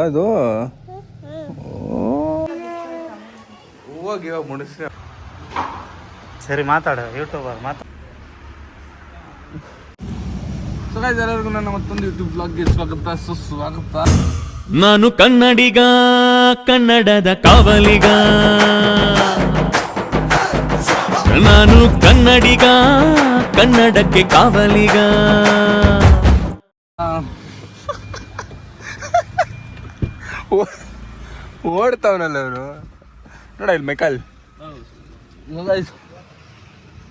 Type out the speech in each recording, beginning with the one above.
ಅದು ಹೋಗಿ ಮುಡಿಸಿ. ಸರಿ ಮಾತಾಡ, ಯೂಟ್ಯೂಬರ್ ಮಾತಾಡ. ಎಲ್ಲರಿಗೂ ನನ್ನ ಮತ್ತೊಂದು ಯೂಟ್ಯೂಬ್ ಬ್ಲಾಗ್ಗೆ ಸ್ವಾಗತ ಸುಸ್ವಾಗತ. ನಾನು ಕನ್ನಡಿಗ, ಕನ್ನಡದ ಕಾವಲಿಗ. ನಾನು ಕನ್ನಡಿಗ, ಕನ್ನಡಕ್ಕೆ ಕಾವಲಿಗ. ಓಡ್ತಾವನಲ್ಲ ಅವರು ನೋಡ ಇಲ್ಲಿ ಮೈಕಲ್.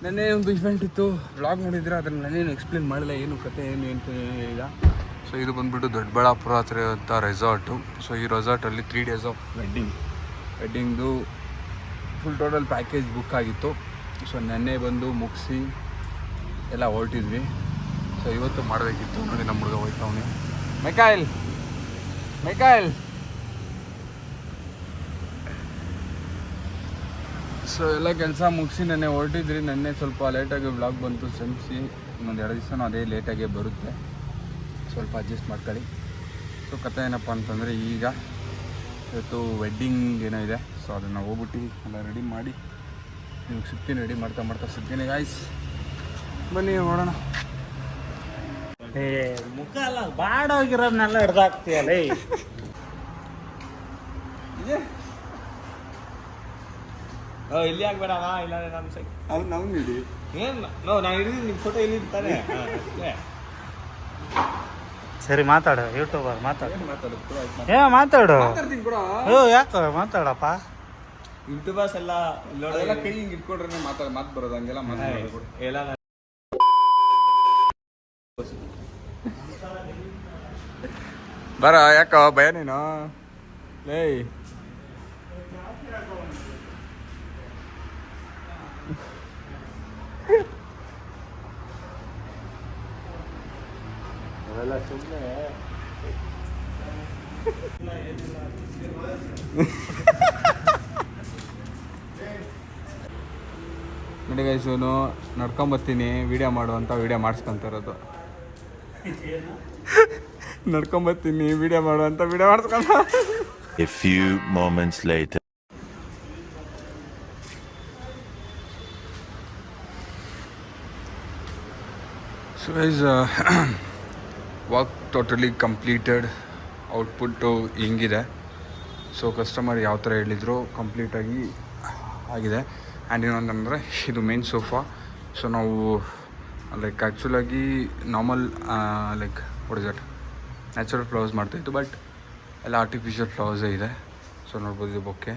ನೆನ್ನೆ ಒಂದು ಇವೆಂಟ್ ಇತ್ತು, ವ್ಲಾಗ್ ನೋಡಿದ್ರೆ ಅದನ್ನು ನಾನೇನು ಎಕ್ಸ್ಪ್ಲೇನ್ ಮಾಡಿಲ್ಲ, ಏನು ಕತೆ ಏನು ಅಂತ ಇಲ್ಲ. ಸೊ ಇದು ಬಂದುಬಿಟ್ಟು ದೊಡ್ಡಬಳ್ಳಾಪುರ ಹತ್ರ ಅಂತ ರೆಸಾರ್ಟು. ಸೊ ಈ ರೆಸಾರ್ಟಲ್ಲಿ 3 days ಆಫ್ ವೆಡ್ಡಿಂಗ್ದು ಫುಲ್ ಟೋಟಲ್ ಪ್ಯಾಕೇಜ್ ಬುಕ್ ಆಗಿತ್ತು. ಸೊ ನೆನ್ನೆ ಬಂದು ಮುಗಿಸಿ ಎಲ್ಲ ಹೊರಟಿದ್ವಿ. ಸೊ ಇವತ್ತು ಮಾಡಬೇಕಿತ್ತು. ನೋಡಿ ನಮ್ಮ ಹುಡುಗ ಹೋಯ್ತವನೇ. ಮೈಕಲ್ ಸೊ ಎಲ್ಲ ಕೆಲಸ ಮುಗಿಸಿ ನೆನ್ನೆ ಹೊರಟಿದ್ರಿ. ನೆನ್ನೆ ಸ್ವಲ್ಪ ಲೇಟಾಗಿ ವ್ಲಾಗ್ ಬಂತು ಶ್ರಮಿಸಿ. ಇನ್ನೊಂದು 2 ದಿವಸನೂ ಅದೇ ಲೇಟಾಗೇ ಬರುತ್ತೆ, ಸ್ವಲ್ಪ ಅಡ್ಜಸ್ಟ್ ಮಾಡ್ಕೊಳ್ಳಿ. ಸೊ ಕಥೆ ಏನಪ್ಪ ಅಂತಂದರೆ, ಈಗ ಇವತ್ತು ವೆಡ್ಡಿಂಗ್ ಏನೋ ಇದೆ. ಸೊ ಅದನ್ನು ಹೋಗ್ಬಿಟ್ಟು ಎಲ್ಲ ರೆಡಿ ಮಾಡಿ ನಿಮ್ಗೆ ಸಿಗ್ತೀನಿ. ರೆಡಿ ಮಾಡ್ತಾ ಸಿಗ್ತೀನಿ ಗಾಯ್ಸ್, ಬನ್ನಿ ನೋಡೋಣ. ಮುಖ ಅಲ್ಲ ಬಾಡೋಗಿರೋದನ್ನೆಲ್ಲ ಹಿಡ್ದಾಕ್ತೀಯಲ್ಲ. ಇಲ್ಲಿ ಆಗ್ಬೇಡ, ಇಲ್ಲ ನಮ್ಮ ಸೈ ನಾವು ಹಿಡಿ ಏನು ನಾನು ಹಿಡಿದೀನಿ. ನಿಮ್ಮ ಫೋಟೋ ಇಲ್ಲಿ ತಾನೆ. ಸರಿ ಮಾತಾಡು, ಯೂಟ್ಯೂಬರ್ ಮಾತಾಡು. ಮಾತಾಡು. ಯಾಕ ಮಾತಾಡಪ್ಪ. ಯೂಟ್ಯೂಬರ್ಸ್ ಎಲ್ಲ ಕೈ ಹಿಂಗೆ ಇಟ್ಕೊಂಡ್ರೆ ಮಾತು ಬರೋದು, ಹಂಗೆಲ್ಲ ಮಾತಾಡೋದು. ಬರ ಯಾಕ ಭಯ ನೀನು ಲೇ. ಅವೆಲ್ಲ ಸುಮ್ಮನೆ ನೋಡಿ ಗೈಸ್, ಇವನು ನಡ್ಕೊಂಬರ್ತೀನಿ ವಿಡಿಯೋ ಮಾಡುವಂತ ವಿಡಿಯೋ ಮಾಡಿಸ್ಕೊಂತ ಇರೋದು. ನಡ್ಕೊಂಬರ್ತೀನಿ ವಿಡಿಯೋ ಮಾಡುವಂತ ವಿಡಿಯೋ ಮಾಡಿಸ್ಕೊಂತ. A few moments later. So guys, work totally completed. Output ಹಿಂಗಿದೆ. ಸೊ ಕಸ್ಟಮರ್ ಯಾವ ಥರ ಹೇಳಿದ್ರು ಕಂಪ್ಲೀಟಾಗಿ ಆಗಿದೆ. ಆ್ಯಂಡ್ ಇನ್ನೊಂದಂದರೆ ಇದು ಮೇನ್ ಸೋಫಾ. ಸೊ ನಾವು ಲೈಕ್ ಆ್ಯಕ್ಚುಲಾಗಿ normal like what is that natural flowers ಮಾಡ್ತಾಯಿತ್ತು, ಬಟ್ ಎಲ್ಲ ಆರ್ಟಿಫಿಷಿಯಲ್ ಫ್ಲವರ್ಸೇ ಇದೆ. ಸೊ ನೋಡ್ಬೋದು ಇದು bouquet.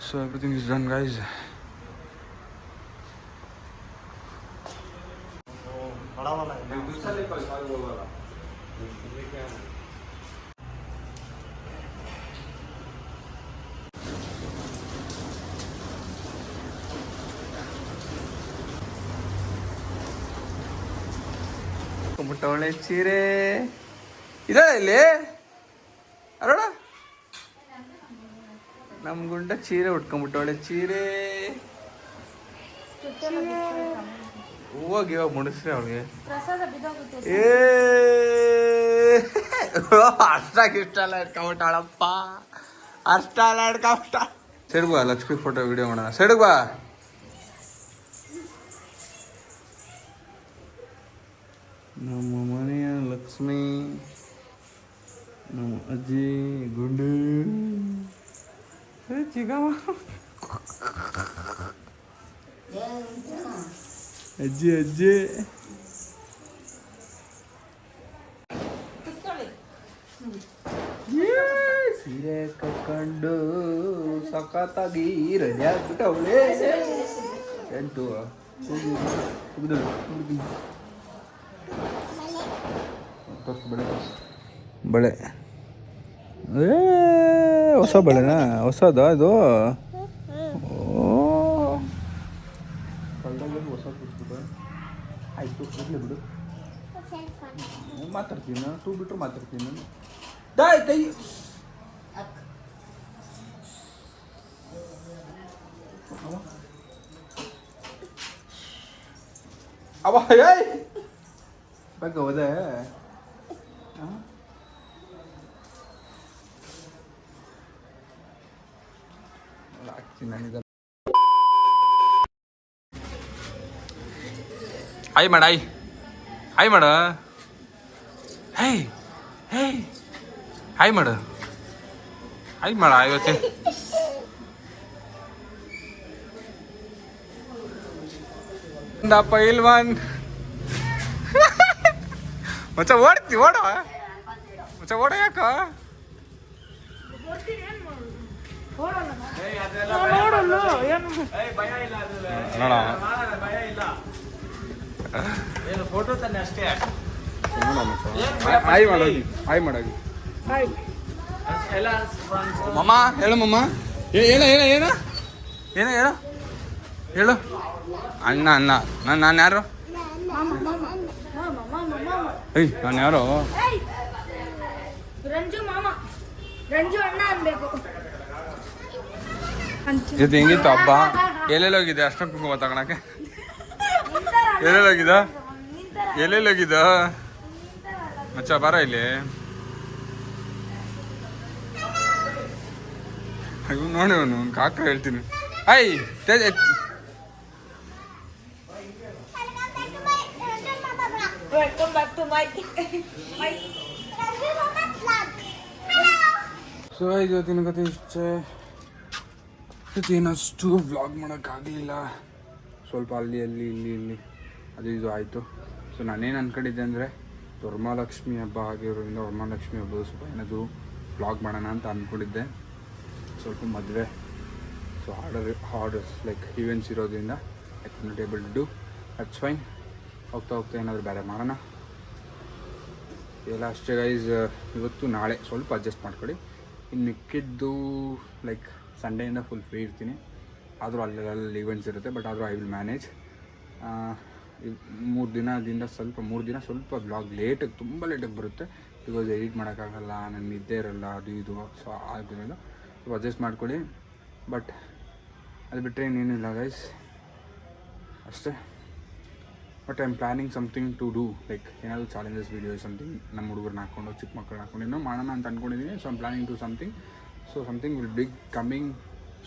So everything is done guys. ಮುಟ್ಟವಳೆ ಚೀರೆ ಇದಾಳೆ ಇಲ್ಲಿ ಅರೋಣ. ನಮ್ ಗುಂಡ ಚೀರೆ ಉಟ್ಕೊಂಡ್ಬಿಟ್ಟವಳೆ ಚೀರೆ. ಹೂವಾಗಿ ಇವಾಗ ಮುಡಿಸ್ರಿ ಅವಳಿಗೆ. ಅಷ್ಟಾಗಿ ಇಷ್ಟ ಎಲ್ಲ ಇಟ್ಕೊಂಬಿಟ್ಟಾಳಪ್ಪ, ಅಷ್ಟ ಎಲ್ಲ ಇಟ್ಕೊಂಬಿಟ್ಟ. ಸೈಡ್ ಬಾ, ಲಕ್ಷ್ಮಿ ಫೋಟೋ ವಿಡಿಯೋ ಮಾಡೋಣ. ಸೈಡ್ ಬಾ. ನಮ್ಮ ಮನೆಯ ಲಕ್ಷ್ಮಿ, ನಮ್ಮ ಅಜ್ಜಿ ಗುಂಡು ಚಿಗಮ್ಮ, ಅಜ್ಜಿ ಸೀರೆ ಕಟ್ಕೊಂಡು ಸಖತ್ತಾಗಿ ರೆಡಿ ಆಗ್ಬಿಟ್ಟವಳೆ. ಎಂಟು ಬಳೆ ಹೊಸ ಬಳೆನಾ? ಹೊಸದ ಇದು? ಹೊಸ ಕೂತ್ಬಿಟ್ಟು ಆಯ್ತು, ಇರಲಿ ಬಿಡು. ಮಾತಾಡ್ತೀನಿ ನಾನು, ಟೂ ಬಿಟ್ಟರು ಮಾತಾಡ್ತೀನಿ ನಾನು. ದಾಯ್ ಕೈ ಅವ ಏಯ್ ಬಗ್ಗೆ ಹೋದೆ. ಹಾಯ್ ಮಾಡ ಹಾಯ್ ಮಾಡ ಹೇಯ್ ಹೇಯ್ ಹಾಯ್ ಮಾಡ ಹಾಯ್ ಮಾಡ ಇವತ್ತೆ ಪೈಲ್ವಾನ್ ಮಚ್ಚ ಓಡ್ತಿ ಓಡ ಮಚ್ಚ ಓಡ ಯಾಕ ನೋಡ ಫೋಟೋ ತಾನೆ ಅಷ್ಟೇ. ಹಾಯ್ ಮಾಡೋಗಿ ಹಾಯ್ ಮಾಡೋಗಿ ಮಮ್ಮ ಹೇಳು ಮಮ್ಮ ಏನ ಏನ ಏನ ಏನ ಹೇಳು ಹೇಳು ಅಣ್ಣ ಅಣ್ಣ ನಾನು ಯಾರು ಏಯ್ ನಾನು ಯಾರು ರಂಜು ಮಾಮ ರಂಜು ಅಣ್ಣ ಅನ್ಬೇಕು. ಇದು ಹೆಂಗಿತ್ತು ಹಬ್ಬ ಎಲ್ಲೆಲ್ಲೋಗಿದೆ ಅಷ್ಟೊಂದು ಕುಂಕುಮ ತಗೊಳಕ್ಕೆ ಎಲ್ಲೆಲ್ಲೋಗಿದ ಎಲ್ಲೆಲ್ಲೋಗಿದ ಮಚ್ಚ ಬಾರ ಇಲ್ಲಿ ನೋಡಿ ಅವನು ಕಾಕ ಹೇಳ್ತೀನಿ I welcome back to my so ಇವತ್ತಿನ ಕತೆ ಇಷ್ಟೇ. ಇವತ್ತೇನಷ್ಟು ವ್ಲಾಗ್ ಮಾಡೋಕ್ಕಾಗಲಿಲ್ಲ, ಸ್ವಲ್ಪ ಅಲ್ಲಿ ಅಲ್ಲಿ ಇಲ್ಲಿ ಇಲ್ಲಿ ಅದು ಇದು ಆಯಿತು. ಸೊ ನಾನೇನು ಅಂದ್ಕೊಂಡಿದ್ದೆ ಅಂದರೆ ವರಮಹಾಲಕ್ಷ್ಮಿ ಹಬ್ಬ ಆಗಿರೋದ್ರಿಂದ ವರಮಹಾಲಕ್ಷ್ಮಿ ಹಬ್ಬದ ಸ್ವಲ್ಪ ಏನಾದರೂ ವ್ಲಾಗ್ ಮಾಡೋಣ ಅಂತ ಅಂದ್ಕೊಂಡಿದ್ದೆ. ಸ್ವಲ್ಪ ಮದುವೆ ಸೊ ಆರ್ಡರ್ಸ್ ಲೈಕ್ ಈವೆಂಟ್ಸ್ ಇರೋದ್ರಿಂದ I could not able to do. That's fine. ಹೋಗ್ತಾ ಹೋಗ್ತಾ ಏನಾದರೂ ಬೇರೆ ಮಾಡೋಣ ಎಲ್ಲ ಅಷ್ಟೇ ಗೈಸ್. ಇವತ್ತು ನಾಳೆ ಸ್ವಲ್ಪ ಅಡ್ಜಸ್ಟ್ ಮಾಡ್ಕೊಳ್ಳಿ. ಇನ್ನು ಮಿಕ್ಕಿದ್ದು ಲೈಕ್ ಸಂಡೇಯಿಂದ ಫುಲ್ ಫ್ರೀ ಇರ್ತೀನಿ. ಆದರೂ ಅಲ್ಲೆಲ್ಲ ಈವೆಂಟ್ಸ್ ಇರುತ್ತೆ, ಬಟ್ ಆದರೂ ಐ ವಿಲ್ ಮ್ಯಾನೇಜ್. 3 ದಿನ ಸ್ವಲ್ಪ ವ್ಲಾಗ್ ಲೇಟಾಗಿ ತುಂಬ ಲೇಟಾಗಿ ಬರುತ್ತೆ. ಬಿಕಾಸ್ ಎಡಿಟ್ ಮಾಡೋಕ್ಕಾಗಲ್ಲ, ನನ್ನ ನಿದ್ದೆ ಇರಲ್ಲ, ಅದು ಇದು. ಸೊ ಆದ್ದರಿಂದ ಸ್ವಲ್ಪ ಅಡ್ಜಸ್ಟ್ ಮಾಡ್ಕೊಳ್ಳಿ. ಬಟ್ ಅದು ಬಿಟ್ಟರೆ ಇನ್ನೇನಿಲ್ಲ ಗೈಸ್, ಅಷ್ಟೇ. But I am planning something to do, like ಏನಾದರೂ ಚಾಲೆಂಜಸ್ ವೀಡಿಯೋ ಸಮಥಿಂಗ್ ನಮ್ಮ ಹುಡುಗರನ್ನ ಹಾಕ್ಕೊಂಡು ಚಿಕ್ಕ ಮಕ್ಕಳನ್ನ ಹಾಕ್ಕೊಂಡು ಏನೋ ಮಾಡೋಣ ಅಂತ ಅಂದ್ಕೊಂಡಿದ್ದೀನಿ. So I'm planning to something. So something will big coming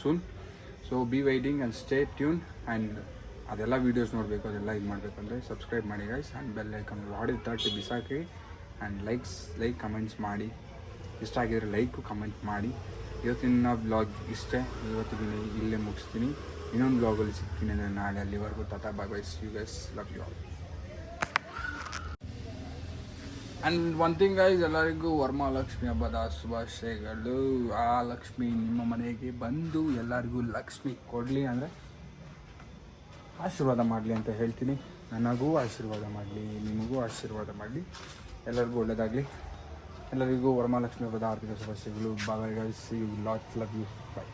soon. So be waiting and stay tune. And ಅದೆಲ್ಲ ವೀಡಿಯೋಸ್ ನೋಡಬೇಕು, ಅದೆಲ್ಲ ಇದು ಮಾಡಬೇಕು ಅಂದರೆ ಸಬ್ಸ್ಕ್ರೈಬ್ ಮಾಡಿ ಗೈಸ್. ಆ್ಯಂಡ್ ಬೆಲ್ ಐಕನ್ ಹೊಡೆದು 30 ಬಿಸಾಕಿ. ಆ್ಯಂಡ್ ಲೈಕ್ ಕಮೆಂಟ್ಸ್ ಮಾಡಿ. ಇಷ್ಟ ಆಗಿದ್ರೆ ಲೈಕು ಕಮೆಂಟ್ ಮಾಡಿ. ಇವತ್ತಿನ ಬ್ಲಾಗ್ ಇಷ್ಟೇ. ಇವತ್ತಿನ ಇಲ್ಲೇ ಮುಗಿಸ್ತೀನಿ. ಇನ್ನೊಂದು ಬ್ಲಾಗಲ್ಲಿ ಸಿಗ್ತೀನಿ ಅಂದರೆ ನಾಳೆ. ಅಲ್ಲಿವರೆಗೂ tata bye bye, you guys, love you all. And one thing guys, ಎಲ್ಲರಿಗೂ ವರಮಹಾಲಕ್ಷ್ಮಿ ಹಬ್ಬದ ಶುಭಾಶಯಗಳು. ಆ ಲಕ್ಷ್ಮಿ ನಿಮ್ಮ ಮನೆಗೆ ಬಂದು ಎಲ್ಲರಿಗೂ ಲಕ್ಷ್ಮಿ ಕೊಡಲಿ, ಅಂದರೆ ಆಶೀರ್ವಾದ ಮಾಡಲಿ ಅಂತ ಹೇಳ್ತೀನಿ. ನನಗೂ ಆಶೀರ್ವಾದ ಮಾಡಲಿ, ನಿಮಗೂ ಆಶೀರ್ವಾದ ಮಾಡಲಿ, ಎಲ್ಲರಿಗೂ ಒಳ್ಳೆಯದಾಗಲಿ. ಎಲ್ಲರಿಗೂ ವರಮಹಾಲಕ್ಷ್ಮಿ ಹಬ್ಬದ ಆರ್ಥಿಕ ಶುಭಾಶಯಗಳು. Bye guys, you lot love you, bye.